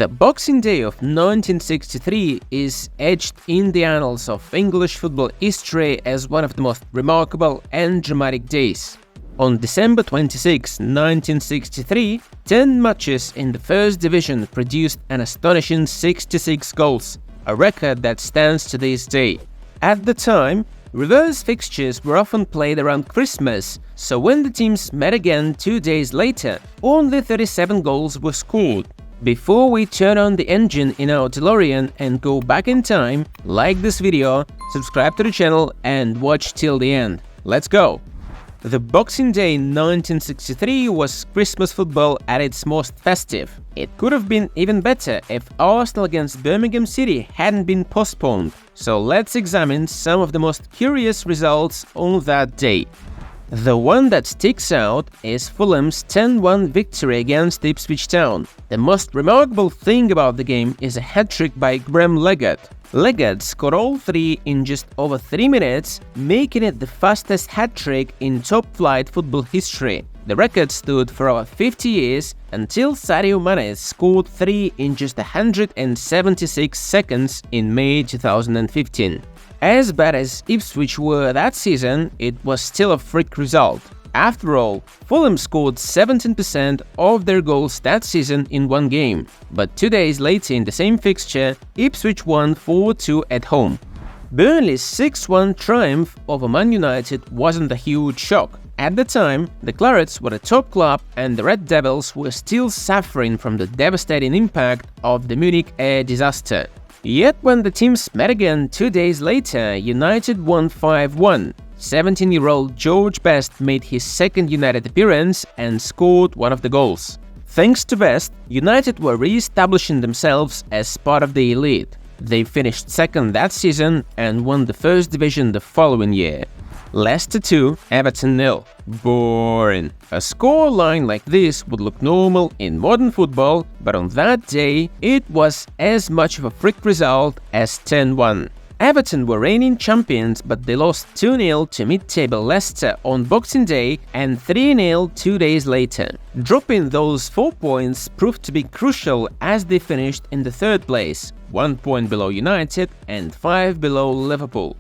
The Boxing Day of 1963 is etched in the annals of English football history as one of the most remarkable and dramatic days. On December 26, 1963, 10 matches in the First Division produced an astonishing 66 goals, a record that stands to this day. At the time, reverse fixtures were often played around Christmas, so when the teams met again 2 days later, only 37 goals were scored. Before we turn on the engine in our DeLorean and go back in time, like this video, subscribe to the channel and watch till the end. Let's go! The Boxing Day 1963 was Christmas football at its most festive. It could have been even better if Arsenal against Birmingham City hadn't been postponed. So let's examine some of the most curious results on that day. The one that sticks out is Fulham's 10-1 victory against Ipswich Town. The most remarkable thing about the game is a hat-trick by Graham Leggett. Leggett scored all three in just over 3 minutes, making it the fastest hat-trick in top-flight football history. The record stood for over 50 years until Sadio Mane scored 3 in just 176 seconds in May 2015. As bad as Ipswich were that season, it was still a freak result. After all, Fulham scored 17% of their goals that season in one game, but 2 days later in the same fixture, Ipswich won 4-2 at home. Burnley's 6-1 triumph over Man United wasn't a huge shock. At the time, the Clarets were a top club and the Red Devils were still suffering from the devastating impact of the Munich air disaster. Yet when the teams met again 2 days later, United won 5-1. 17-year-old George Best made his second United appearance and scored one of the goals. Thanks to Best, United were re-establishing themselves as part of the elite. They finished second that season and won the First Division the following year. Leicester 2, Everton 0. Boring. A scoreline like this would look normal in modern football, but on that day, it was as much of a freak result as 10-1. Everton were reigning champions, but they lost 2-0 to mid-table Leicester on Boxing Day and 3-0 2 days later. Dropping those 4 points proved to be crucial as they finished in the third place, 1 point below United and 5 below Liverpool.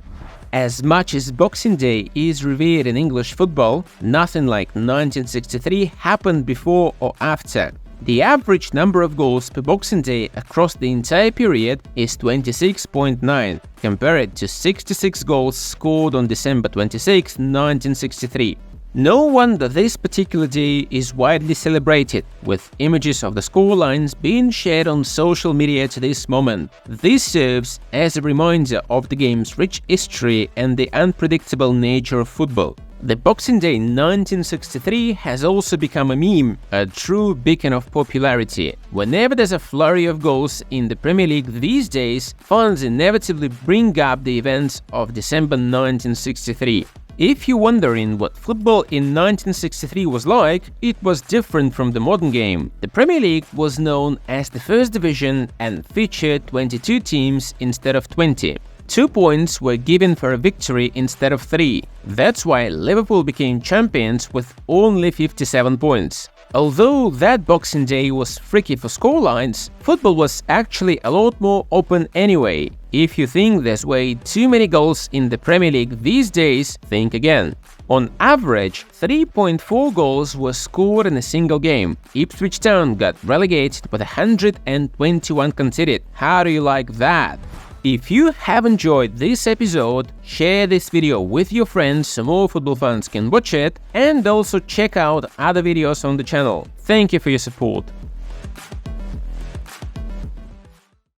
As much as Boxing Day is revered in English football, nothing like 1963 happened before or after. The average number of goals per Boxing Day across the entire period is 26.9, compared to 66 goals scored on December 26, 1963. No wonder this particular day is widely celebrated, with images of the scorelines being shared on social media to this moment. This serves as a reminder of the game's rich history and the unpredictable nature of football. The Boxing Day 1963 has also become a meme, a true beacon of popularity. Whenever there's a flurry of goals in the Premier League these days, fans inevitably bring up the events of December 1963. If you're wondering what football in 1963 was like, it was different from the modern game. The Premier League was known as the First Division and featured 22 teams instead of 20. 2 points were given for a victory instead of 3. That's why Liverpool became champions with only 57 points. Although that Boxing Day was freaky for scorelines, football was actually a lot more open anyway. If you think there's way too many goals in the Premier League these days, think again. On average, 3.4 goals were scored in a single game. Ipswich Town got relegated with 121 conceded. How do you like that? If you have enjoyed this episode, share this video with your friends so more football fans can watch it, and also check out other videos on the channel. Thank you for your support.